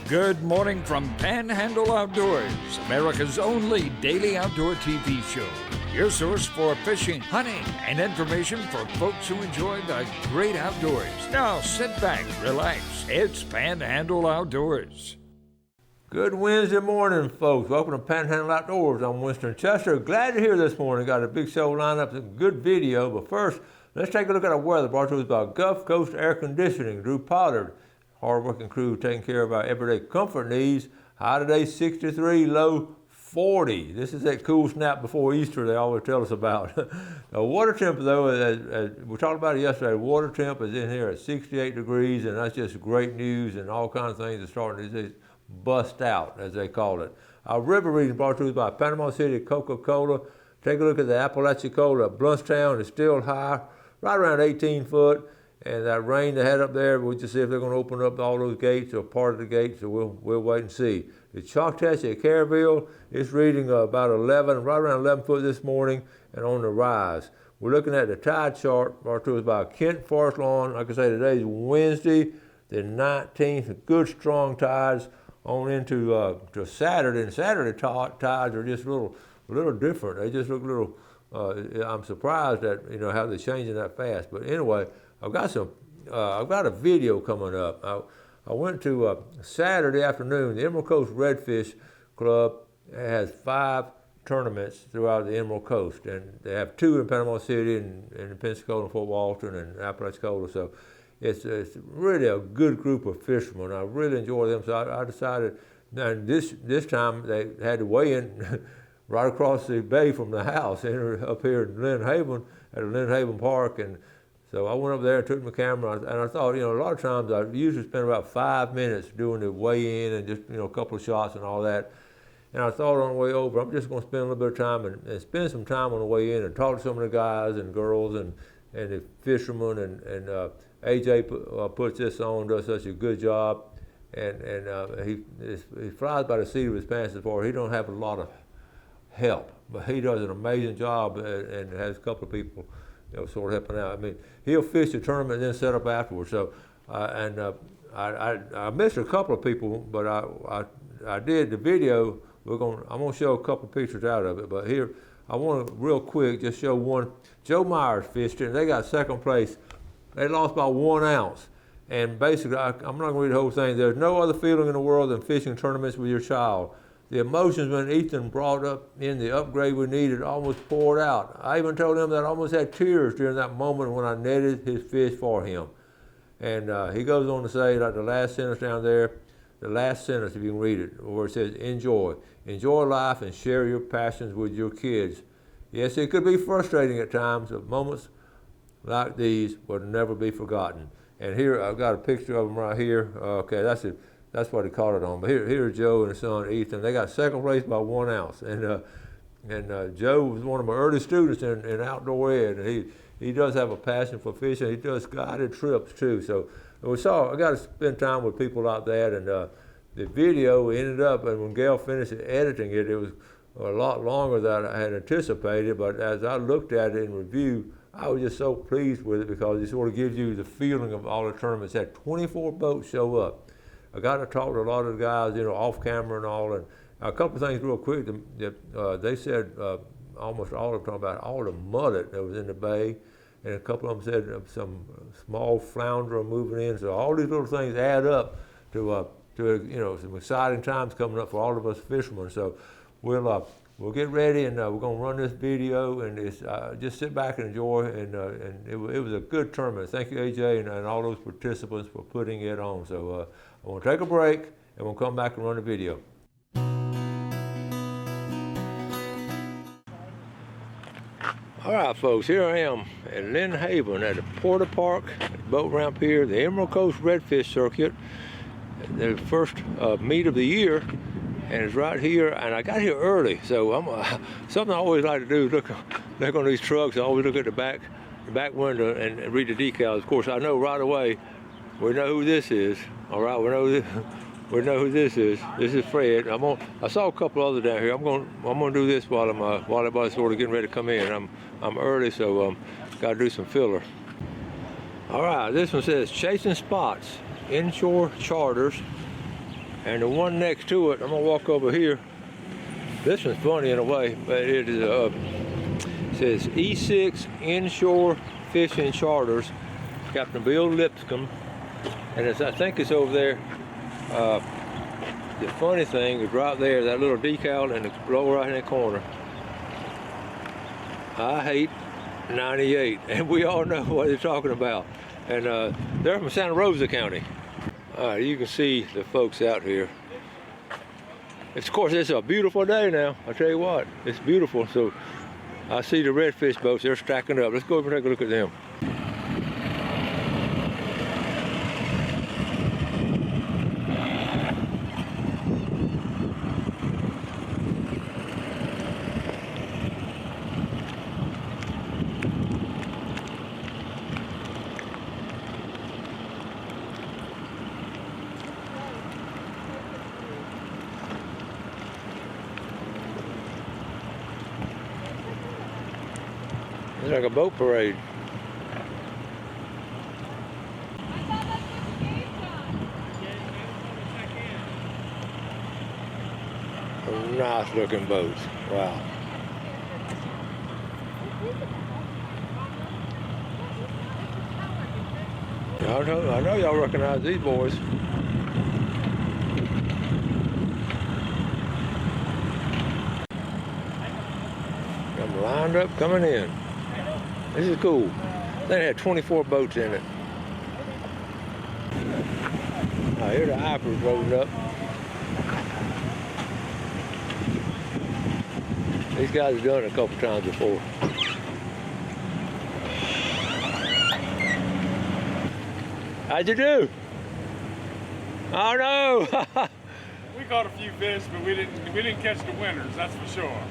Good morning from Panhandle Outdoors, America's only daily outdoor TV show. Your source for fishing, hunting, and information for folks who enjoy the great outdoors. Now sit back, relax. It's Panhandle Outdoors. Good Wednesday morning, folks. Welcome to Panhandle Outdoors. I'm Winston Chester. Glad you're here this morning. Got a big show lined up, a good video. But first, let's take a look at our weather brought to us by Gulf Coast Air Conditioning. Drew Pollard, hard-working crew taking care of our everyday comfort needs. High today, 63, low 40. This is that cool snap before Easter they always tell us about. The water temp, though, as we talked about it yesterday, water temp is in here at 68 degrees, and that's just great news, and all kinds of things are starting to bust out, as they call it. Our river reading brought to us by Panama City Coca-Cola. Take a look at the Apalachicola. Bluntstown is still high, right around 18 foot. And that rain they had up there, we'll just see if they're going to open up all those gates or part of the gates, so we'll wait and see. The Choctaw at Caryville is reading about 11, right around 11 foot this morning, and on the rise. We're looking at the tide chart brought to us by Kent Forest Lawn. Like I say, today's Wednesday, the 19th. Good strong tides on into to Saturday. And Saturday tides are just a little different. They just look a little. I'm surprised at how they're changing that fast. But anyway, I've got a video coming up. I went to Saturday afternoon. The Emerald Coast Redfish Club has 5 tournaments throughout the Emerald Coast, and they have 2 in Panama City and in Pensacola and Fort Walton and Apalachicola. So it's really a good group of fishermen. I really enjoy them. So I decided. And this time they had to weigh in right across the bay from the house, up here in Lynn Haven at the Lynn Haven Park, and so I went up there and took my camera, and I thought, a lot of times I usually spend about 5 minutes doing the weigh-in and just, a couple of shots and all that. And I thought on the way over, I'm just going to spend a little bit of time and spend some time on the way in and talk to some of the guys and girls and the fishermen. And AJ puts this on, does such a good job. And he flies by the seat of his pants as far as he don't have a lot of help, but he does an amazing job and has a couple of people sort of helping out. I mean, he'll fish the tournament and then set up afterwards. So, I missed a couple of people, but I did the video. I'm gonna show a couple of pictures out of it. But here, I want to real quick just show one. Joe Myers fished it, and they got second place. They lost by 1 ounce. And basically, I'm not going to read the whole thing. There's no other feeling in the world than fishing tournaments with your child. The emotions when Ethan brought up in the upgrade we needed almost poured out. I even told him that I almost had tears during that moment when I netted his fish for him. And he goes on to say, like the last sentence down there, the last sentence, if you can read it, where it says, enjoy. Enjoy life and share your passions with your kids. Yes, it could be frustrating at times, but moments like these will never be forgotten. And here, I've got a picture of them right here. Okay, that's it. That's what he called it on. But here's Joe and his son Ethan. They got second place by 1 ounce. And Joe was one of my early students in outdoor ed. And he does have a passion for fishing. He does guided trips too. So I got to spend time with people like that. And the video ended up, and when Gail finished editing it, it was a lot longer than I had anticipated. But as I looked at it in review, I was just so pleased with it because it sort of gives you the feeling of all the tournaments. Had 24 boats show up. I got to talk to a lot of the guys, off camera and all. And a couple of things real quick. They said almost all of them talking about all the mullet that was in the bay, and a couple of them said some small flounder moving in. So all these little things add up to some exciting times coming up for all of us fishermen. So we'll get ready, and we're going to run this video, and it's just sit back and enjoy. And it was a good tournament. Thank you, AJ, and all those participants for putting it on. So I'm going to take a break, and we'll come back and run the video. All right, folks, here I am at Lynn Haven at the Porter Park boat ramp here, the Emerald Coast Redfish Circuit, the first meet of the year. And it's right here, and I got here early, so something I always like to do is look on these trucks. I always look at the back window and read the decals. Of course, I know right away. We know who this is. All right, we know who this is. This is Fred. I saw a couple other down here. I'm gonna do this while everybody's sort of getting ready to come in. I'm early, so got to do some filler. All right, this one says chasing spots, inshore charters. And the one next to it, I'm gonna walk over here. This one's funny in a way, but it is says E6 Inshore Fishing Charters, Captain Bill Lipscomb, and I think it's over there. The funny thing is right there, that little decal in the lower right hand corner. I hate 98, and we all know what they're talking about. And they're from Santa Rosa County. All right, you can see the folks out here. Of course, it's a beautiful day now. I tell you what, it's beautiful. So I see the redfish boats, they're stacking up. Let's go over and take a look at them. It's like a boat parade. Nice looking boats. Wow. I know y'all recognize these boys. I'm lined up coming in. This is cool. They had 24 boats in it. Oh, here the Hypers rolling up. These guys have done it a couple times before. How'd you do? Oh no! We caught a few fish, but we didn't catch the winners, that's for sure.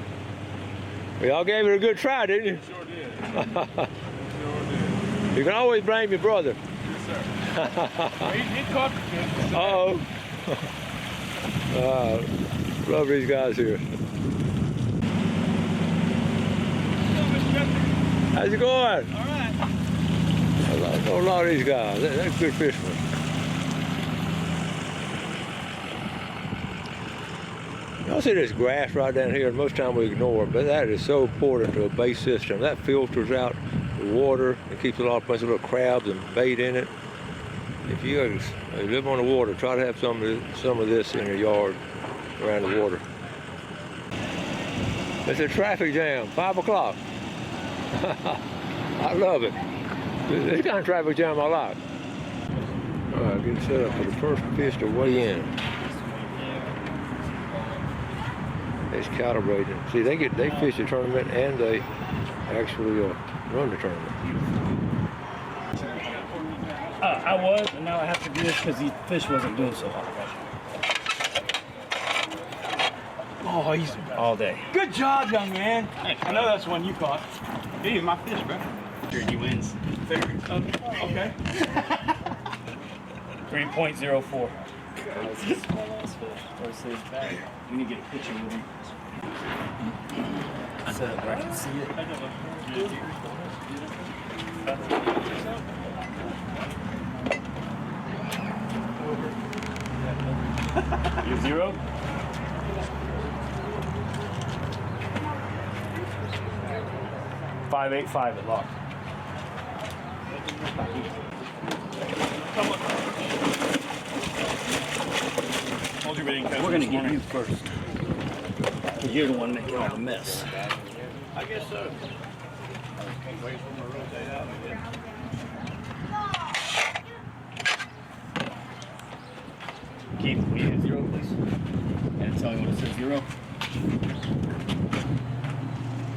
We all gave it a good try, didn't you? Sure did. Sure did. You can always blame your brother. Yes, sir. Well, he caught the fish. Uh-oh. Love these guys here. How's it going? All right. I know a lot of these guys. They're good fishermen. Y'all see this grass right down here, and most of the time we ignore it, but that is so important to a bait system. That filters out the water. It keeps a lot of little crabs and bait in it. If you live on the water, try to have some of this in your yard around the water. It's a traffic jam, 5 o'clock. I love it. This kind of traffic jam I like. All right, getting set up for the first fish to weigh in. It's calibrated. See, they fish the tournament and they actually run the tournament. I was, and now I have to do this because the fish wasn't doing so hot. Oh, he's all day. Good job, young man. I know that's one you caught. He's my fish, bro. He wins. Okay. 3.04. We need to get a picture with him. So where I can see it. You're 0? $5.85 it locked. Told you we didn't catch We're gonna this get morning. you first. Cause you're the one making all the mess. I guess so. Keith, will you hit 0, please? And tell me when it says 0.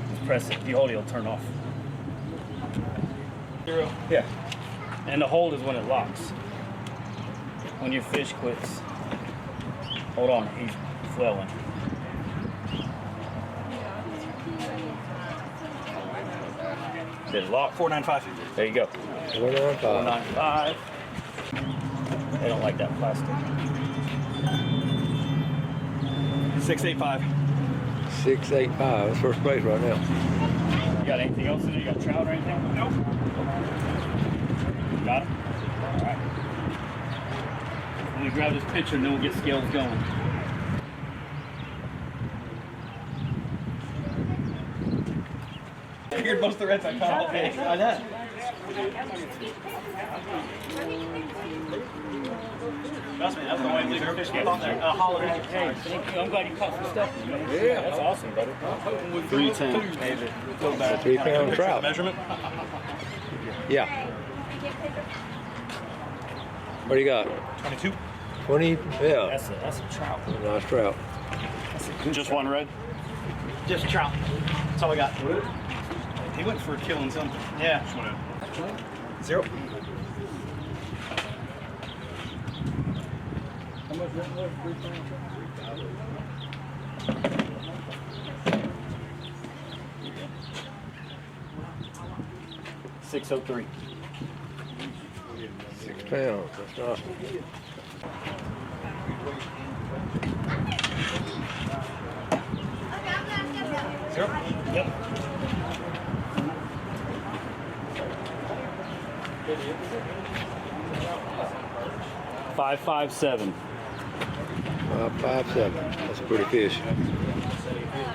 Just press it. If you hold it, it'll turn off. 0. Yeah. And the hold is when it locks. When your fish quits. Hold on, he's flailing. Did it lock? 495. There you go. 495. 495. They don't like that plastic. 685. 685. That's first place right now. You got anything else in there? You got trout or anything? Nope. Got it? All right. When we grab this picture, and then we'll get scales going. I figured most of the reds I caught all day. I know. Trust me, that's the way to leave your fish get on there. Holler at you. Hey, thank you. I'm glad you caught some stuff. Yeah, that's awesome, buddy. 310. 3 pound trout. Measurement? Yeah. What do you got? 22. 20? Yeah. That's a trout. Nice trout. Just one red? Just trout. That's all I got. He went for killing something. Yeah. 0. How much that was? 603. 6 pounds. That's awesome. Yep. 557. 557. That's a pretty fish.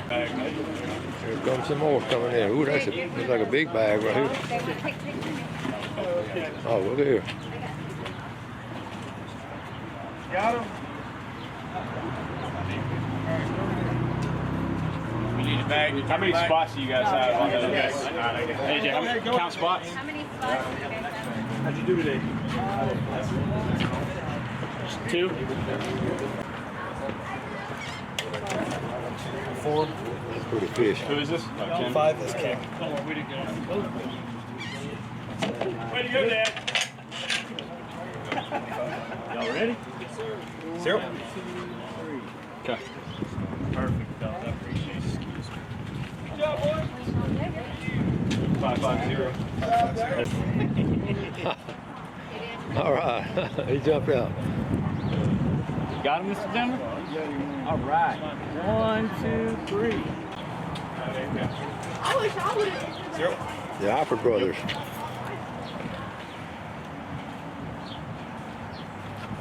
Here comes some more coming in. Ooh, looks like a big bag right here. Oh, look at here. Got him. We need a bag. How many spots do you guys have on those? AJ, how many count spots? How many spots do you guys have? How'd you do today? 2. 4. That's a pretty fish. Who is this? 5 is King. Way to go, Dad. Y'all ready? 0. Okay. Perfect, Belt. I appreciate it. Excuse me. Good job, boy. 550. All right. He jumped out. Got him, Mr. Denver? All right. 1, 2, 3. I wish I would have. 0. The Alford brothers.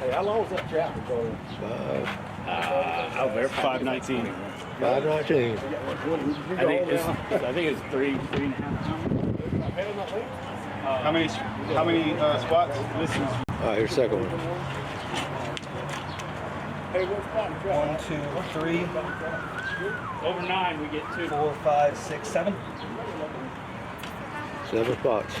Hey, how long was that trap recording? 519. 519. I think it's 3.5. How many spots? This is All right, here's the second one. Hey, what spot in trap? 1, 2, 3, Over 9, we get 2. 4, 5, 6, 7. 7 spots.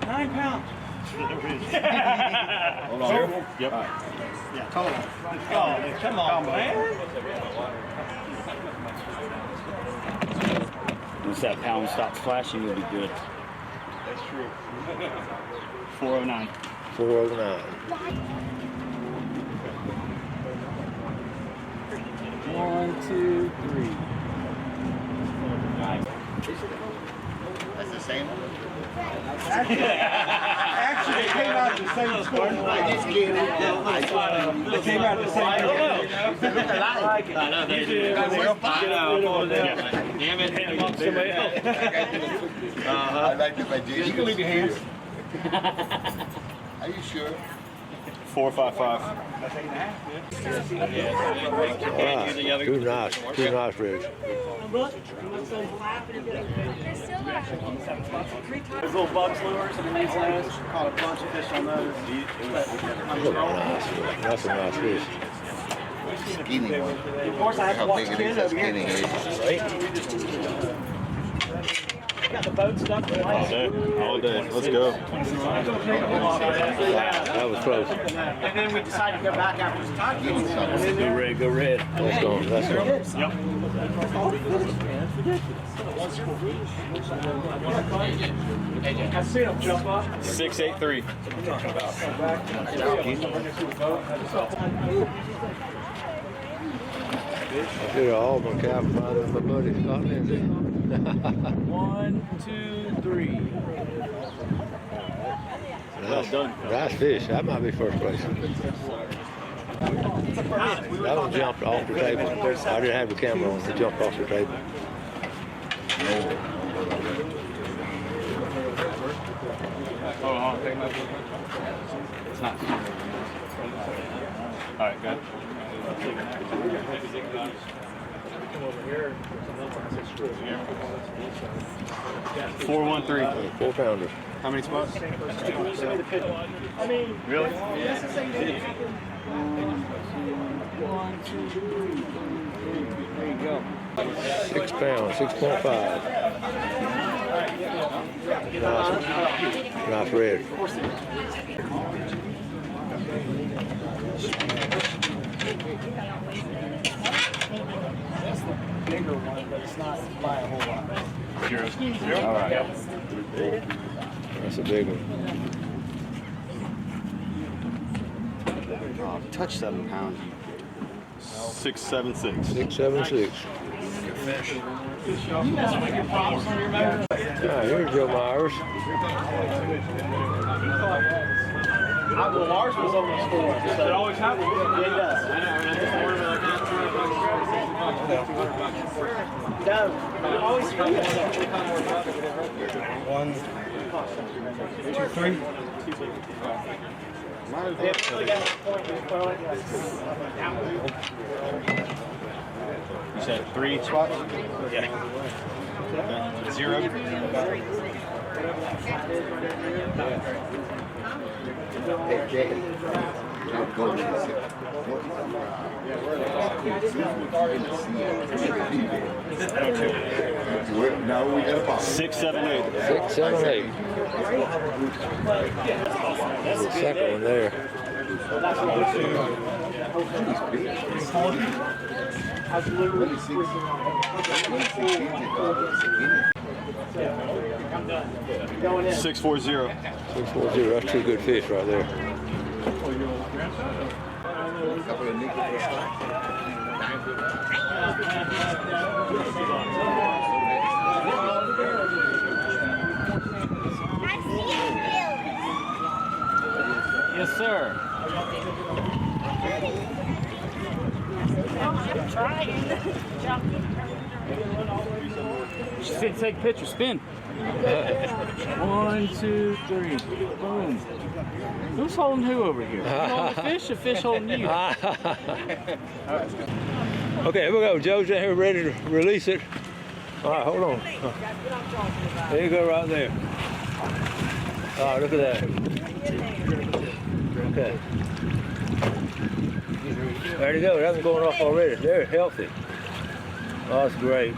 9 pounds. Hold on. Yep. Yeah, total. Oh, come on, man. Once that pound stops flashing, you'll be good. That's true. 409. 409. 1, 2, 3. Nice. That's the same one? Actually, it came out of the same school. I just kidding. It came out of the same school. I know they do. Damn it. Hand them off to somebody else. I like it by Jason. You can leave your hands. Are you sure? 455. All right. Two nice rigs. There's little bugs lures underneath those. Caught a bunch of fish on those. Look nice. That's a nice fish. Skinny one. Of course, I have to How watch big the it is, kid how over skinny here. it is. Got the boat stuck in All day. Let's go. That was close. And then we decided to go back after the tide came. Go red, go red. Let's go. Let's go. Yep. I see him jump up. 683. I should have all my cap finding my buddy Scott Lindsay. 1, 2, 3. Nice, done. nice fish. That might be first place. That one jumped off the table. I didn't have the camera on. It jumped off the table. Hold on, take my It's not. All right, good. 413. 4 pounder. How many spots? Really? 6 pounds, 6.5. Nice red. Bigger one, but it's not by a whole lot. Zero. All right. That's a big one. Oh, touch 7 pounds. 676. 676. Here's Joe Myers. Well, ours was almost 4. Does it always happen? Yeah, it does. Always 1, 2, 3. You said 3 spots? Yeah. Okay. 0. Hey, Jay. Go with now we got a box. 6, 7, 8. 6, 7, 8. The second one there. Yeah. 640. 640. That's 2 good fish right there. Yes, sir. I'm trying. She said take a picture, spin. 1, 2, 3. Boom. Who's holding who over here? You holding the fish or fish holding you? Okay, here we go. Joe's in here ready to release it. All right, hold on. There you go, right there. All right, look at that. Okay. There you go. That one's going off already. They're healthy. Oh, that's great.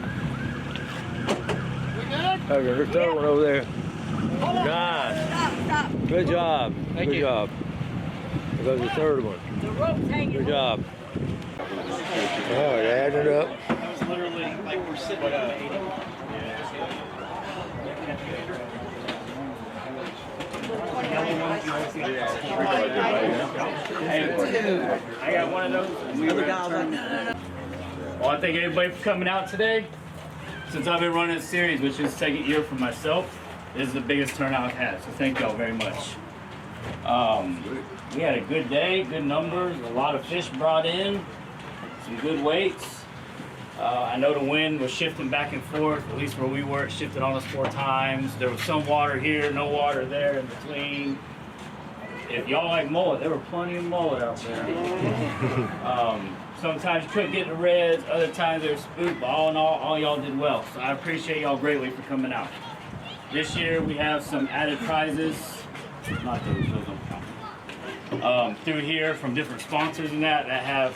There's the third one over there. Nice. Good job. Good job. There goes the third one. Good job. All right, add it up. That was literally like we're sitting at 80. I got one of those. Well, I thank everybody for coming out today. Since I've been running this series, which is the second year for myself, this is the biggest turnout I've had. So thank y'all very much. We had a good day, good numbers, a lot of fish brought in, some good weights. I know the wind was shifting back and forth, at least where we were, it shifted on us 4 times. There was some water here, no water there in between. If y'all like mullet, there were plenty of mullet out there. Sometimes you couldn't get the reds, other times they were spooked, but all in all y'all did well. So I appreciate y'all greatly for coming out. This year we have some added prizes, not those don't count. Through here from different sponsors and that have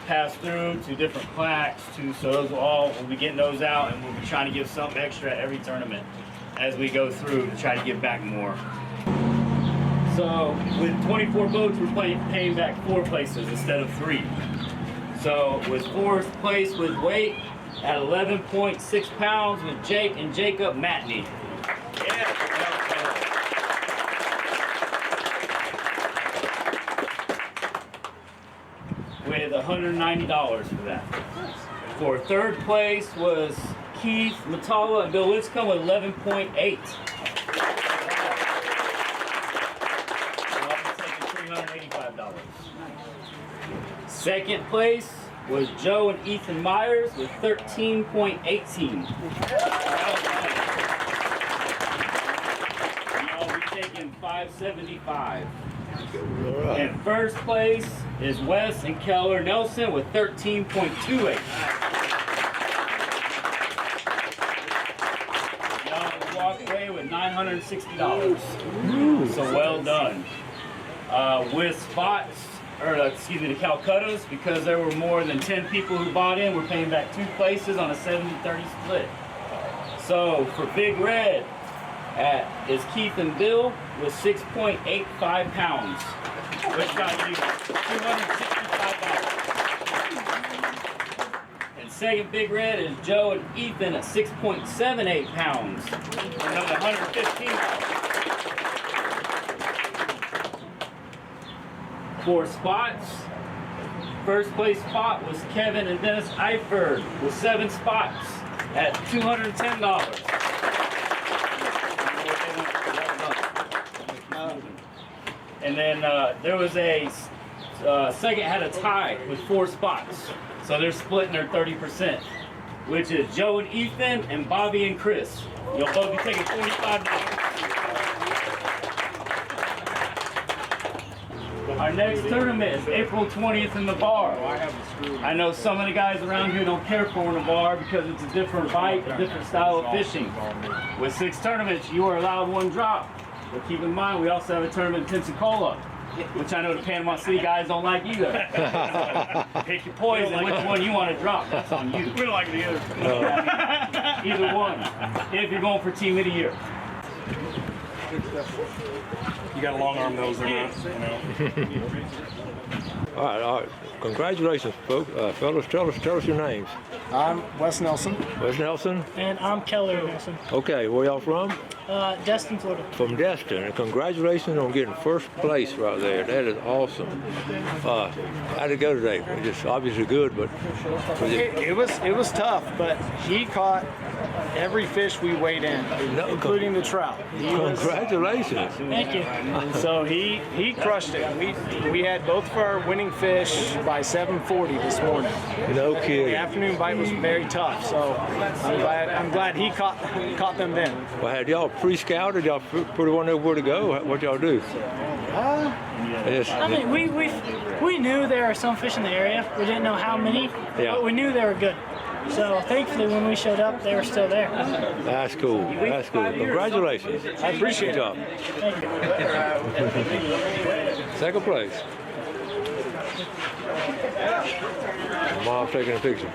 passed through to different plaques, so those we'll be getting those out, and we'll be trying to give something extra at every tournament as we go through to try to give back more. So with 24 boats, we're paying back 4 places instead of 3. So with 4th place with weight at 11.6 pounds with Jake and Jacob Matney. Yeah. With $190 for that. For 3rd place was Keith Matala and Bill Linscomb with 11.8. $385. 2nd place was Joe and Ethan Myers with 13.18. Y'all be taking $575. And first place is Wes and Keller Nelson with 13.28. Y'all walked away with $960. So well done. With spots, the Calcuttas, because there were more than 10 people who bought in, we're paying back 2 places on a 70-30 split. So for Big Red, is Keith and Bill with 6.85 pounds, which got you $265. And second Big Red is Joe and Ethan at 6.78 pounds, another $115. For spots, first place spot was Kevin and Dennis Eifert with 7 spots at $210. And then there was a second had a tie with 4 spots. So they're splitting their 30%, which is Joe and Ethan and Bobby and Chris. You'll both be taking $45. Our next tournament is April 20th in the bar. I know some of the guys around here don't care for in the bar because it's a different bite, a different style of fishing. With 6 tournaments, you are allowed 1 drop. But keep in mind, we also have a tournament in Pensacola, which I know the Panama City guys don't like either. Pick your poison, which one you want to drop. That's on you. We don't like it either. Either one, if you're going for Team of the Year. You got to long arm those or not, you know. All right. Congratulations, folks. Fellas, tell us your names. I'm Wes Nelson. Wes Nelson. And I'm Keller Nelson. Okay, where y'all from? Destin, Florida. From Destin, and congratulations on getting first place right there. That is awesome. How'd it go today? Just obviously good, but It was tough, but he caught every fish we weighed in, including the trout. Congratulations. Thank you. So he crushed it. We had both of our winning fish by 7:40 this morning. No The kidding. afternoon bite was very tough, so I'm glad he caught them then. Well, had y'all pre-scouted? Y'all pretty well knew where to go? What y'all do? I mean, we knew there were some fish in the area. We didn't know how many, but we knew they were good. So thankfully, when we showed up, they were still there. That's cool. That's cool. Congratulations. I appreciate Good job. Thank you. Second place. Mom's taking a picture.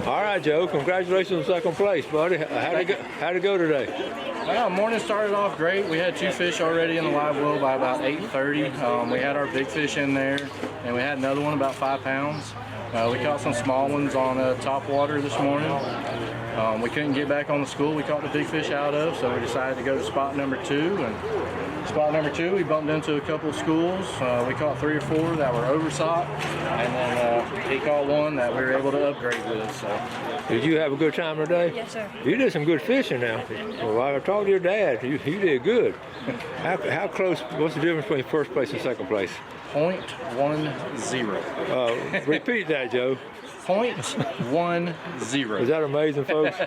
All right, Joe. Congratulations on second place, buddy. How'd it go today? Well, morning started off great. We had 2 fish already in the live well by about 8:30. We had our big fish in there, and we had another one about 5 pounds. We caught some small ones on top water this morning. We couldn't get back on the school we caught the big fish out of, so we decided to go to spot number 2. And spot number 2, we bumped into a couple of schools. We caught 3 or 4 that were oversought, and then he caught one that we were able to upgrade with. So. Did you have a good time today? Yes, sir. You did some good fishing now. Well, I talked to your dad. You did good. How close? What's the difference between first place and second place? 0.10. Repeat that, Joe. 0.10. Is that amazing, folks?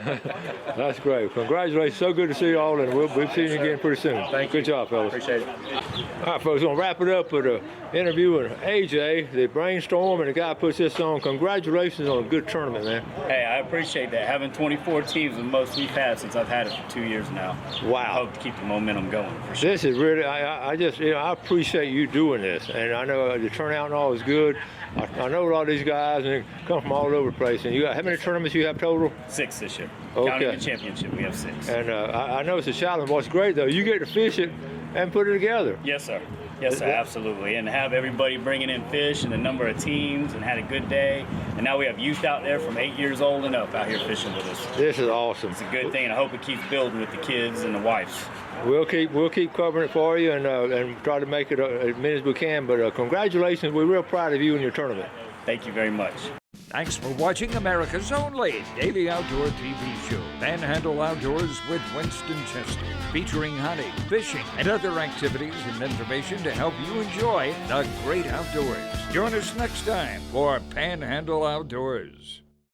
That's great. Congratulations. So good to see you all, and we'll be seeing you again pretty soon. Thank you. Good job, fellas. Appreciate it. All right, folks, we're going to wrap it up with an interview with AJ, the brainstorm, and the guy puts this on. Congratulations on a good tournament, man. Hey, I appreciate that. Having 24 teams is the most we've had since I've had it for 2 years now. Wow. I hope to keep the momentum going, for sure. This is really, I just, I appreciate you doing this, and I know the turnout and all is good. I know a lot of these guys, and they come from all over the place. And you got how many tournaments you have total? 6 this year. Okay. Counting the championship, we have 6. And I know it's a challenge. What's great though, you get to fish it and put it together. Yes, sir. Yes, sir, absolutely. And have everybody bringing in fish and a number of teams and had a good day. And now we have youth out there from 8 years old and up out here fishing with us. This is awesome. It's a good thing, and I hope it keeps building with the kids and the wives. We'll keep covering it for you and try to make it as many as we can. But congratulations, we're real proud of you and your tournament. Thank you very much. Thanks for watching America's only daily outdoor TV show, Panhandle Outdoors with Winston Chester, featuring hunting, fishing, and other activities and information to help you enjoy the great outdoors. Join us next time for Panhandle Outdoors.